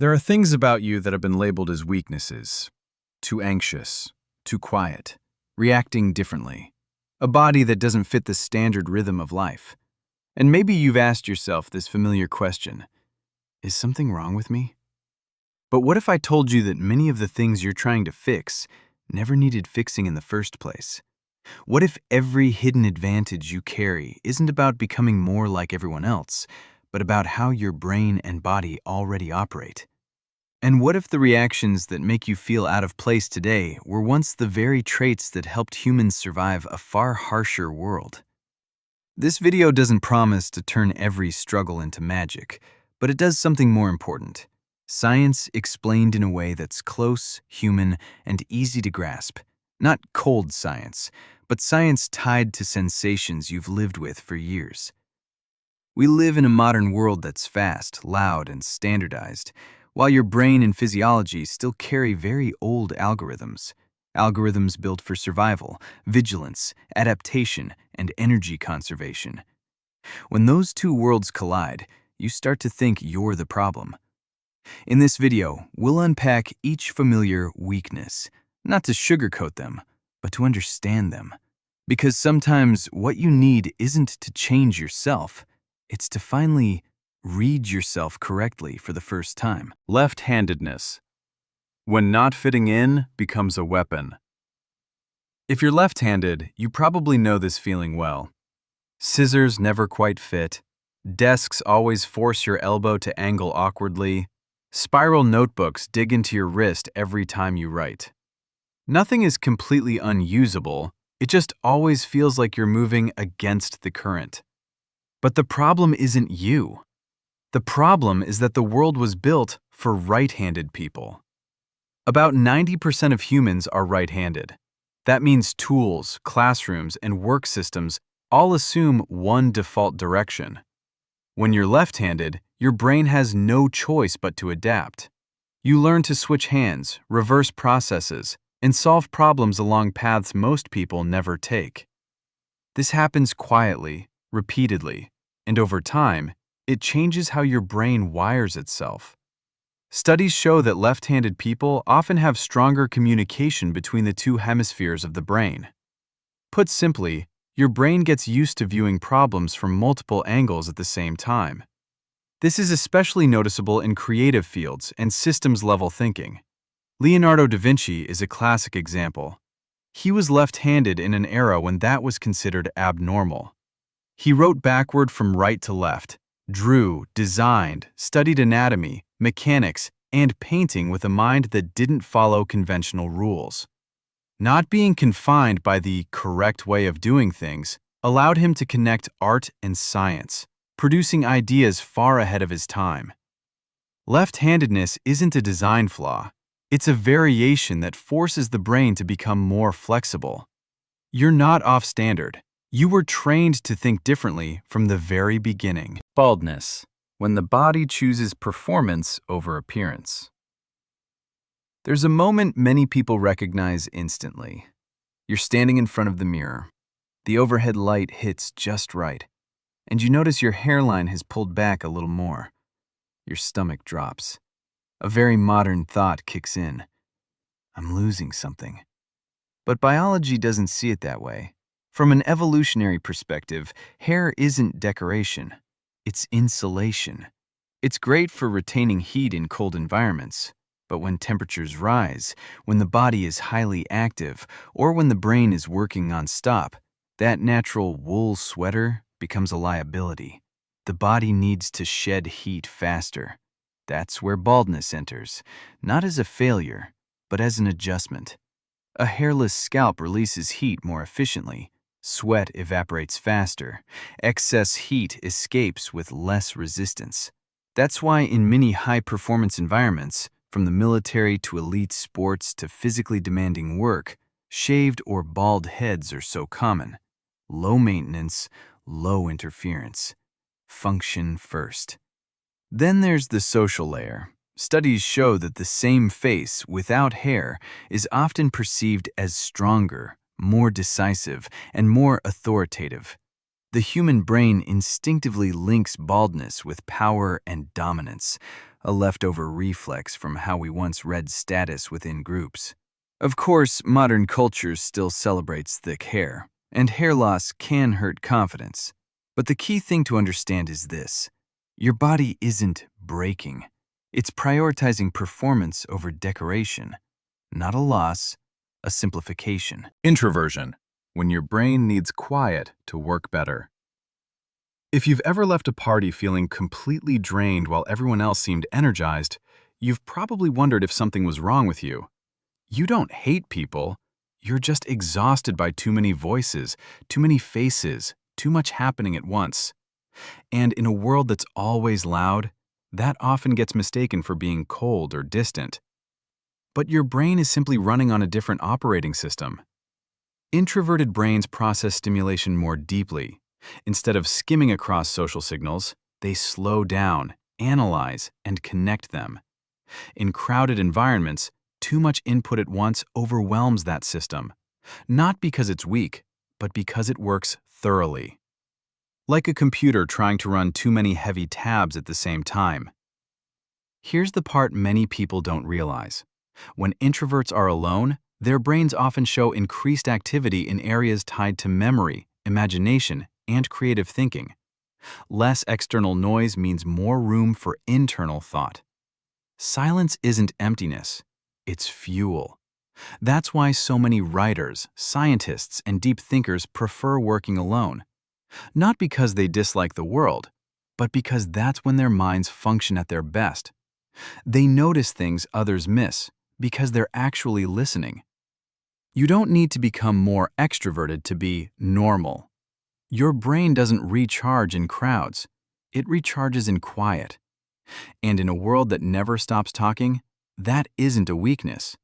There are things about you that have been labeled as weaknesses. Too anxious, too quiet, reacting differently. A body that doesn't fit the standard rhythm of life. And maybe you've asked yourself this familiar question: is something wrong with me? But what if I told you that many of the things you're trying to fix never needed fixing in the first place? What if every hidden advantage you carry isn't about becoming more like everyone else, but about how your brain and body already operate? And what if the reactions that make you feel out of place today were once the very traits that helped humans survive a far harsher world? This video doesn't promise to turn every struggle into magic, but it does something more important. Science explained in a way that's close, human, and easy to grasp. Not cold science, but science tied to sensations you've lived with for years. We live in a modern world that's fast, loud, and standardized, while your brain and physiology still carry very old algorithms. Algorithms built for survival, vigilance, adaptation, and energy conservation. When those two worlds collide, you start to think you're the problem. In this video, we'll unpack each familiar weakness, not to sugarcoat them, but to understand them. Because sometimes what you need isn't to change yourself, it's to finally read yourself correctly for the first time. Left-handedness. When not fitting in becomes a weapon. If you're left-handed, you probably know this feeling well. Scissors never quite fit. Desks always force your elbow to angle awkwardly. Spiral notebooks dig into your wrist every time you write. Nothing is completely unusable. It just always feels like you're moving against the current. But the problem isn't you. The problem is that the world was built for right-handed people. About 90% of humans are right-handed. That means tools, classrooms, and work systems all assume one default direction. When you're left-handed, your brain has no choice but to adapt. You learn to switch hands, reverse processes, and solve problems along paths most people never take. This happens quietly, repeatedly, and over time, it changes how your brain wires itself. Studies show that left-handed people often have stronger communication between the two hemispheres of the brain. Put simply, your brain gets used to viewing problems from multiple angles at the same time. This is especially noticeable in creative fields and systems-level thinking. Leonardo da Vinci is a classic example. He was left-handed in an era when that was considered abnormal. He wrote backward from right to left, drew, designed, studied anatomy, mechanics, and painting with a mind that didn't follow conventional rules. Not being confined by the correct way of doing things allowed him to connect art and science, producing ideas far ahead of his time. Left-handedness isn't a design flaw. It's a variation that forces the brain to become more flexible. You're not off-standard. You were trained to think differently from the very beginning. Baldness. When the body chooses performance over appearance. There's a moment many people recognize instantly. You're standing in front of the mirror. The overhead light hits just right, and you notice your hairline has pulled back a little more. Your stomach drops. A very modern thought kicks in. I'm losing something. But biology doesn't see it that way. From an evolutionary perspective, hair isn't decoration. It's insulation. It's great for retaining heat in cold environments, but when temperatures rise, when the body is highly active, or when the brain is working non-stop, that natural wool sweater becomes a liability. The body needs to shed heat faster. That's where baldness enters, not as a failure, but as an adjustment. A hairless scalp releases heat more efficiently. Sweat evaporates faster. Excess heat escapes with less resistance. That's why in many high-performance environments, from the military to elite sports to physically demanding work, shaved or bald heads are so common. Low maintenance, low interference. Function first. Then there's the social layer. Studies show that the same face without hair is often perceived as stronger, more decisive, and more authoritative. The human brain instinctively links baldness with power and dominance, a leftover reflex from how we once read status within groups. Of course, modern culture still celebrates thick hair, and hair loss can hurt confidence. But the key thing to understand is this: your body isn't breaking. It's prioritizing performance over decoration. Not a loss, a simplification. Introversion, when your brain needs quiet to work better. If you've ever left a party feeling completely drained while everyone else seemed energized, you've probably wondered if something was wrong with you. You don't hate people. You're just exhausted by too many voices, too many faces, too much happening at once. And in a world that's always loud, that often gets mistaken for being cold or distant. But your brain is simply running on a different operating system. Introverted brains process stimulation more deeply. Instead of skimming across social signals, they slow down, analyze, and connect them. In crowded environments, too much input at once overwhelms that system, not because it's weak, but because it works thoroughly. Like a computer trying to run too many heavy tabs at the same time. Here's the part many people don't realize. When introverts are alone, their brains often show increased activity in areas tied to memory, imagination, and creative thinking. Less external noise means more room for internal thought. Silence isn't emptiness. It's fuel. That's why so many writers, scientists, and deep thinkers prefer working alone. Not because they dislike the world, but because that's when their minds function at their best. They notice things others miss because they're actually listening. You don't need to become more extroverted to be normal. Your brain doesn't recharge in crowds. It recharges in quiet. And in a world that never stops talking, that isn't a weakness.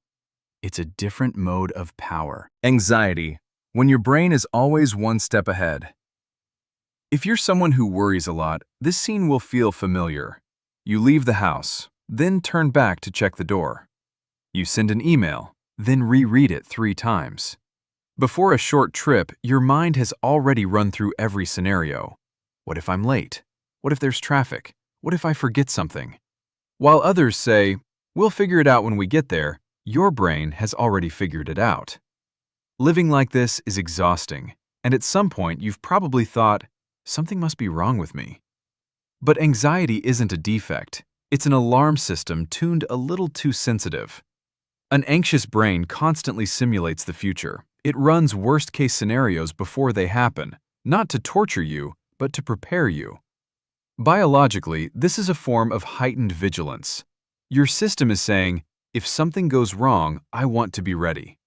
It's a different mode of power. Anxiety, when your brain is always one step ahead. If you're someone who worries a lot, this scene will feel familiar. You leave the house, then turn back to check the door. You send an email, then reread it 3 times. Before a short trip, your mind has already run through every scenario. What if I'm late? What if there's traffic? What if I forget something? While others say, "We'll figure it out when we get there," your brain has already figured it out. Living like this is exhausting, and at some point you've probably thought, something must be wrong with me. But anxiety isn't a defect. It's an alarm system tuned a little too sensitive. An anxious brain constantly simulates the future. It runs worst-case scenarios before they happen, not to torture you, but to prepare you. Biologically, this is a form of heightened vigilance. Your system is saying, if something goes wrong, I want to be ready.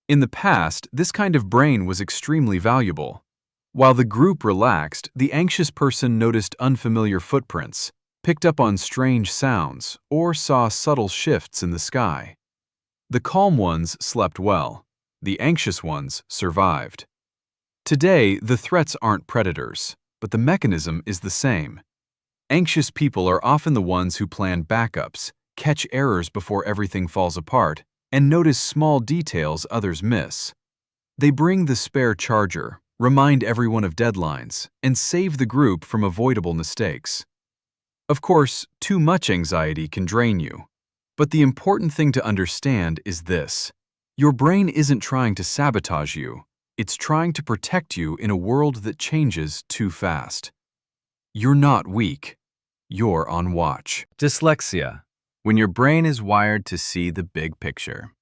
In the past, this kind of brain was extremely valuable. While the group relaxed, the anxious person noticed unfamiliar footprints, picked up on strange sounds, or saw subtle shifts in the sky. The calm ones slept well. The anxious ones survived. Today, the threats aren't predators, but the mechanism is the same. Anxious people are often the ones who plan backups, catch errors before everything falls apart, and notice small details others miss. They bring the spare charger, remind everyone of deadlines, and save the group from avoidable mistakes. Of course, too much anxiety can drain you. But the important thing to understand is this: your brain isn't trying to sabotage you. It's trying to protect you in a world that changes too fast. You're not weak. You're on watch. Dyslexia, when your brain is wired to see the big picture.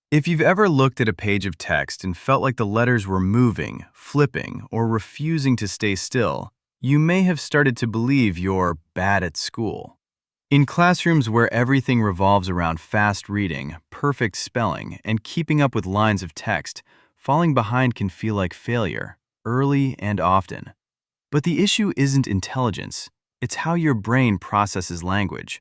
If you've ever looked at a page of text and felt like the letters were moving, flipping, or refusing to stay still, you may have started to believe you're bad at school. In classrooms where everything revolves around fast reading, perfect spelling, and keeping up with lines of text, falling behind can feel like failure, early and often. But the issue isn't intelligence, it's how your brain processes language.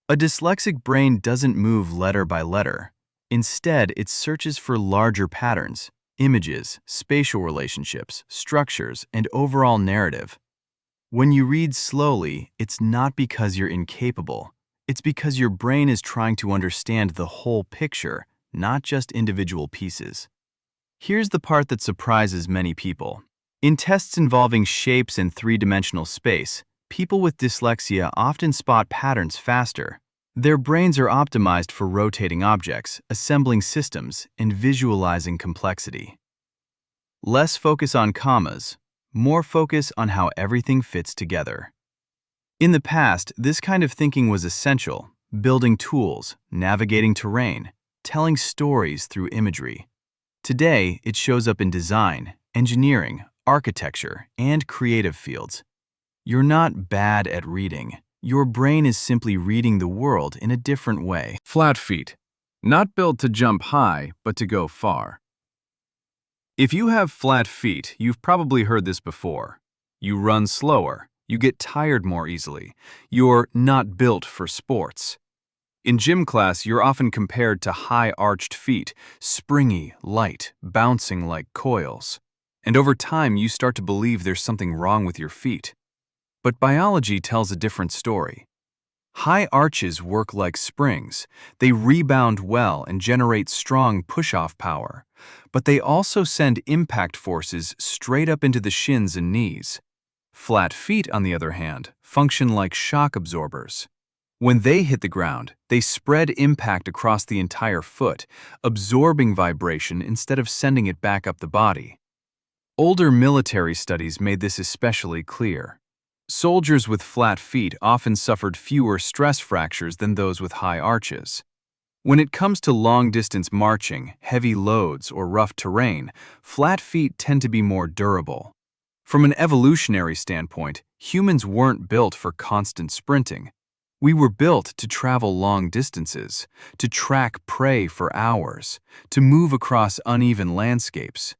A dyslexic brain doesn't move letter by letter. Instead, it searches for larger patterns, images, spatial relationships, structures, and overall narrative. When you read slowly, it's not because you're incapable. It's because your brain is trying to understand the whole picture, not just individual pieces. Here's the part that surprises many people. In tests involving shapes in 3-dimensional space, People with dyslexia often spot patterns faster. Their brains are optimized for rotating objects, assembling systems, and visualizing complexity. Less focus on commas, more focus on how everything fits together. In the past, this kind of thinking was essential, building tools, navigating terrain, telling stories through imagery. Today, it shows up in design, engineering, architecture, and creative fields. You're not bad at reading. Your brain is simply reading the world in a different way. Flat feet. Not built to jump high, but to go far. If you have flat feet, you've probably heard this before. You run slower. You get tired more easily. You're not built for sports. In gym class, you're often compared to high-arched feet, springy, light, bouncing like coils. And over time, you start to believe there's something wrong with your feet. But biology tells a different story. High arches work like springs. They rebound well and generate strong push-off power. But they also send impact forces straight up into the shins and knees. Flat feet, on the other hand, function like shock absorbers. When they hit the ground, they spread impact across the entire foot, absorbing vibration instead of sending it back up the body. Older military studies made this especially clear. Soldiers with flat feet often suffered fewer stress fractures than those with high arches. When it comes to long-distance marching, heavy loads, or rough terrain, flat feet tend to be more durable. From an evolutionary standpoint, humans weren't built for constant sprinting. We were built to travel long distances, to track prey for hours, to move across uneven landscapes.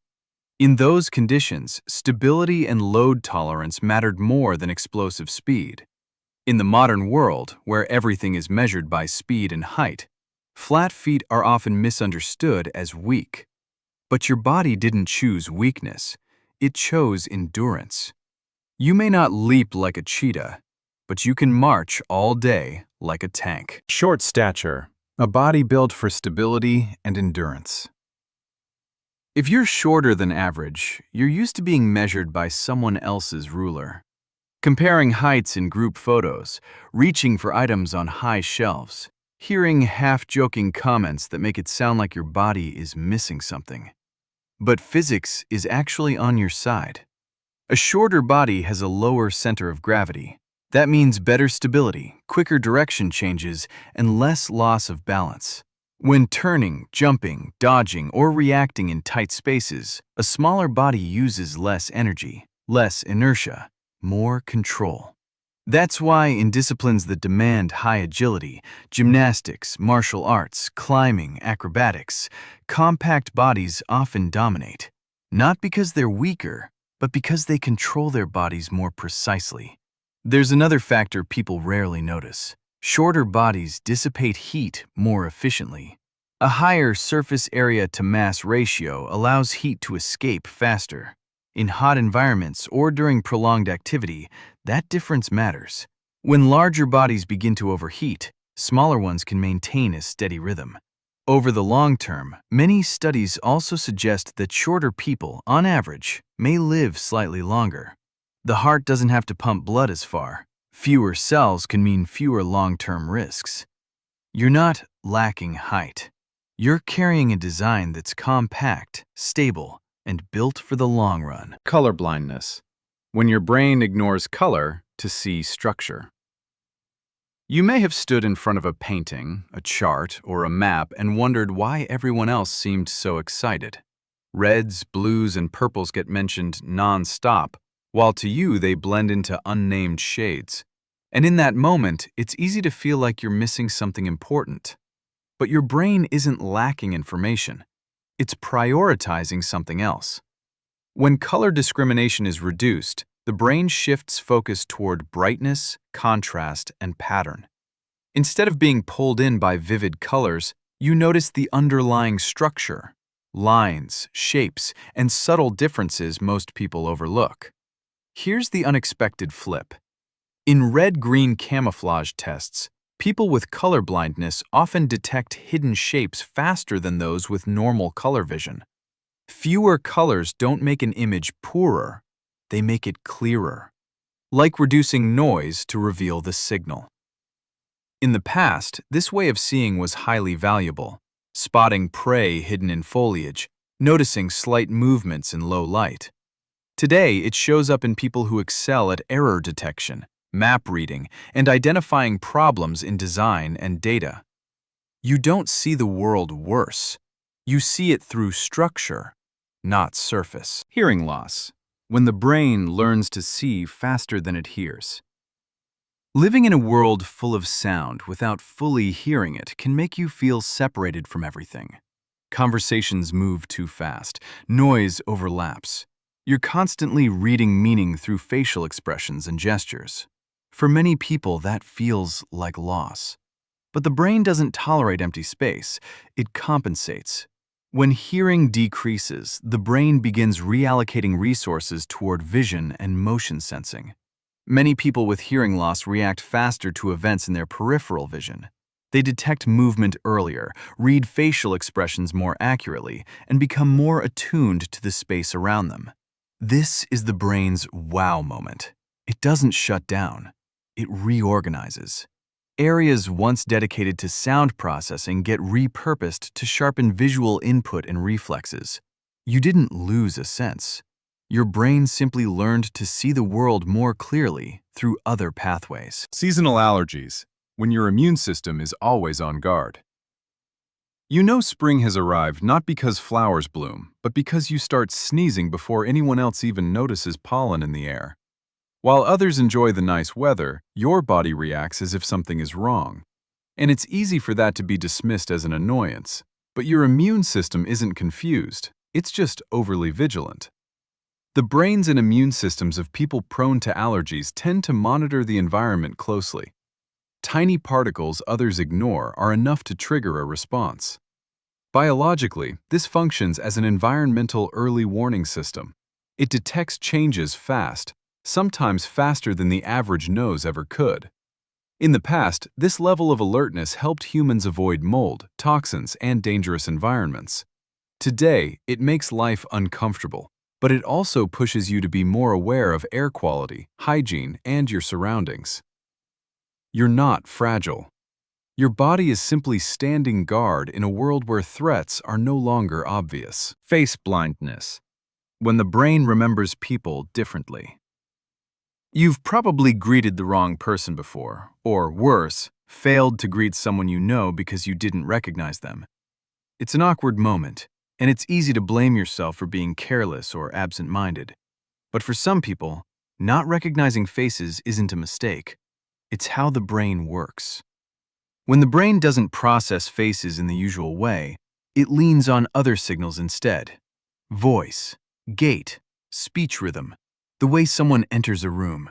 In those conditions, stability and load tolerance mattered more than explosive speed. In the modern world, where everything is measured by speed and height, flat feet are often misunderstood as weak. But your body didn't choose weakness, it chose endurance. You may not leap like a cheetah, but you can march all day like a tank. Short stature, a body built for stability and endurance. If you're shorter than average, you're used to being measured by someone else's ruler. Comparing heights in group photos, reaching for items on high shelves, hearing half-joking comments that make it sound like your body is missing something. But physics is actually on your side. A shorter body has a lower center of gravity. That means better stability, quicker direction changes, and less loss of balance. When turning, jumping, dodging, or reacting in tight spaces, a smaller body uses less energy, less inertia, more control. That's why in disciplines that demand high agility, gymnastics, martial arts, climbing, acrobatics, compact bodies often dominate. Not because they're weaker, but because they control their bodies more precisely. There's another factor people rarely notice. Shorter bodies dissipate heat more efficiently. A higher surface area to mass ratio allows heat to escape faster. In hot environments or during prolonged activity, that difference matters. When larger bodies begin to overheat, smaller ones can maintain a steady rhythm. Over the long term, many studies also suggest that shorter people, on average, may live slightly longer. The heart doesn't have to pump blood as far. Fewer cells can mean fewer long-term risks. You're not lacking height. You're carrying a design that's compact, stable, and built for the long run. Color blindness. When your brain ignores color to see structure. You may have stood in front of a painting, a chart, or a map and wondered why everyone else seemed so excited. Reds, blues, and purples get mentioned non-stop, while to you they blend into unnamed shades. And in that moment, it's easy to feel like you're missing something important. But your brain isn't lacking information. It's prioritizing something else. When color discrimination is reduced, the brain shifts focus toward brightness, contrast, and pattern. Instead of being pulled in by vivid colors, you notice the underlying structure, lines, shapes, and subtle differences most people overlook. Here's the unexpected flip. In red-green camouflage tests, people with color blindness often detect hidden shapes faster than those with normal color vision. Fewer colors don't make an image poorer, they make it clearer. like reducing noise to reveal the signal. In the past, this way of seeing was highly valuable, spotting prey hidden in foliage, noticing slight movements in low light. Today, it shows up in people who excel at error detection, map reading, and identifying problems in design and data. You don't see the world worse. You see it through structure, not surface. Hearing loss, when the brain learns to see faster than it hears. Living in a world full of sound without fully hearing it can make you feel separated from everything. Conversations move too fast, noise overlaps. You're constantly reading meaning through facial expressions and gestures. For many people, that feels like loss. But the brain doesn't tolerate empty space, it compensates. When hearing decreases, the brain begins reallocating resources toward vision and motion sensing. Many people with hearing loss react faster to events in their peripheral vision. They detect movement earlier, read facial expressions more accurately, and become more attuned to the space around them. This is the brain's wow moment. It doesn't shut down. It reorganizes. Areas once dedicated to sound processing get repurposed to sharpen visual input and reflexes. You didn't lose a sense. Your brain simply learned to see the world more clearly through other pathways. Seasonal allergies, when your immune system is always on guard. You know spring has arrived not because flowers bloom, but because you start sneezing before anyone else even notices pollen in the air. While others enjoy the nice weather, your body reacts as if something is wrong. And it's easy for that to be dismissed as an annoyance. But your immune system isn't confused, it's just overly vigilant. The brains and immune systems of people prone to allergies tend to monitor the environment closely. Tiny particles others ignore are enough to trigger a response. Biologically, this functions as an environmental early warning system. It detects changes fast, sometimes faster than the average nose ever could. In the past, this level of alertness helped humans avoid mold, toxins, and dangerous environments. Today, it makes life uncomfortable, but it also pushes you to be more aware of air quality, hygiene, and your surroundings. You're not fragile. Your body is simply standing guard in a world where threats are no longer obvious. Face blindness, when the brain remembers people differently. You've probably greeted the wrong person before, or worse, failed to greet someone you know because you didn't recognize them. It's an awkward moment, and it's easy to blame yourself for being careless or absent-minded. But for some people, not recognizing faces isn't a mistake. It's how the brain works. When the brain doesn't process faces in the usual way, it leans on other signals instead. Voice, gait, speech rhythm, the way someone enters a room.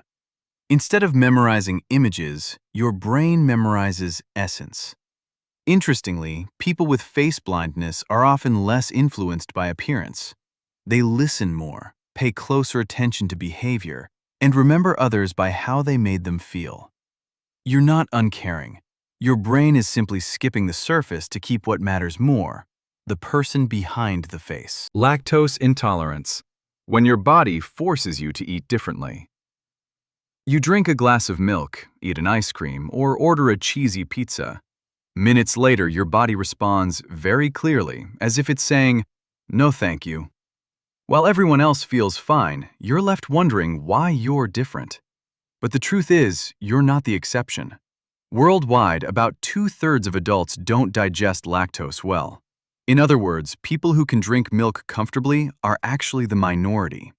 Instead of memorizing images, your brain memorizes essence. Interestingly, people with face blindness are often less influenced by appearance. They listen more, pay closer attention to behavior, and remember others by how they made them feel. You're not uncaring. Your brain is simply skipping the surface to keep what matters more, the person behind the face. Lactose intolerance, when your body forces you to eat differently. You drink a glass of milk, eat an ice cream, or order a cheesy pizza. Minutes later, your body responds very clearly, as if it's saying, "No thank you." While everyone else feels fine, you're left wondering why you're different. But the truth is, you're not the exception. Worldwide, about 2/3 of adults don't digest lactose well. In other words, people who can drink milk comfortably are actually the minority.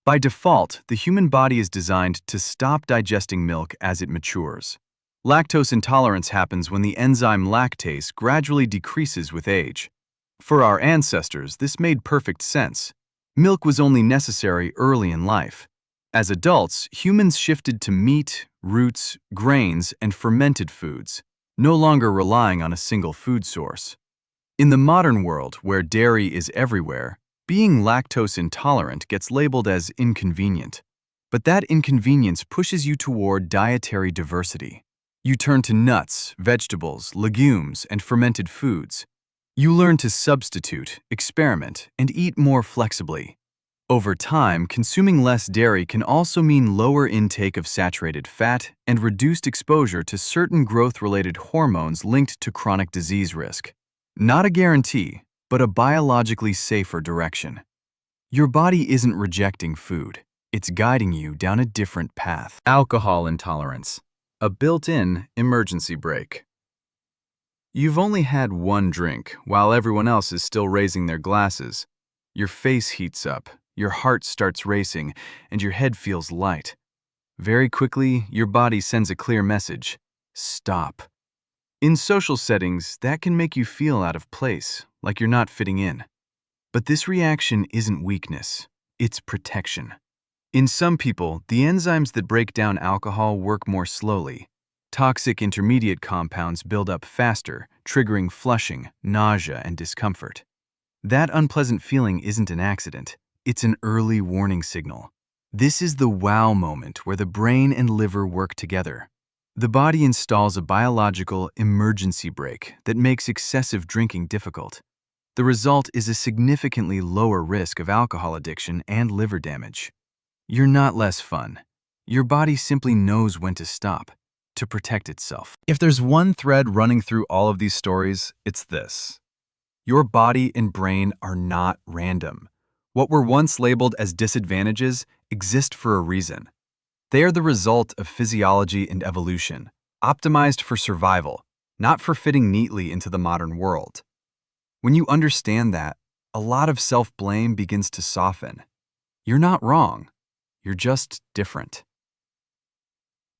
By default, the human body is designed to stop digesting milk as it matures. Lactose intolerance happens when the enzyme lactase gradually decreases with age. For our ancestors, this made perfect sense. Milk was only necessary early in life. As adults, humans shifted to meat, roots, grains, and fermented foods, no longer relying on a single food source. In the modern world, where dairy is everywhere, being lactose intolerant gets labeled as inconvenient. But that inconvenience pushes you toward dietary diversity. You turn to nuts, vegetables, legumes, and fermented foods. You learn to substitute, experiment, and eat more flexibly. Over time, consuming less dairy can also mean lower intake of saturated fat and reduced exposure to certain growth-related hormones linked to chronic disease risk. Not a guarantee, but a biologically safer direction. Your body isn't rejecting food. It's guiding you down a different path. Alcohol intolerance, a built-in emergency brake. You've only had one drink while everyone else is still raising their glasses. Your face heats up, your heart starts racing, and your head feels light. Very quickly, your body sends a clear message: stop. In social settings, that can make you feel out of place, like you're not fitting in. But this reaction isn't weakness, it's protection. In some people, the enzymes that break down alcohol work more slowly. Toxic intermediate compounds build up faster, triggering flushing, nausea, and discomfort. That unpleasant feeling isn't an accident. It's an early warning signal. This is the wow moment where the brain and liver work together. The body installs a biological emergency brake that makes excessive drinking difficult. The result is a significantly lower risk of alcohol addiction and liver damage. You're not less fun. Your body simply knows when to stop, to protect itself. If there's one thread running through all of these stories, it's this. Your body and brain are not random. What were once labeled as disadvantages exist for a reason. They are the result of physiology and evolution, optimized for survival, not for fitting neatly into the modern world. When you understand that, a lot of self-blame begins to soften. You're not wrong. You're just different.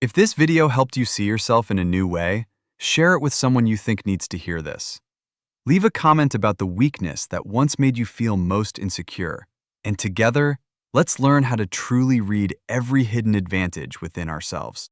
If this video helped you see yourself in a new way, share it with someone you think needs to hear this. Leave a comment about the weakness that once made you feel most insecure, and together, let's learn how to truly read every hidden advantage within ourselves.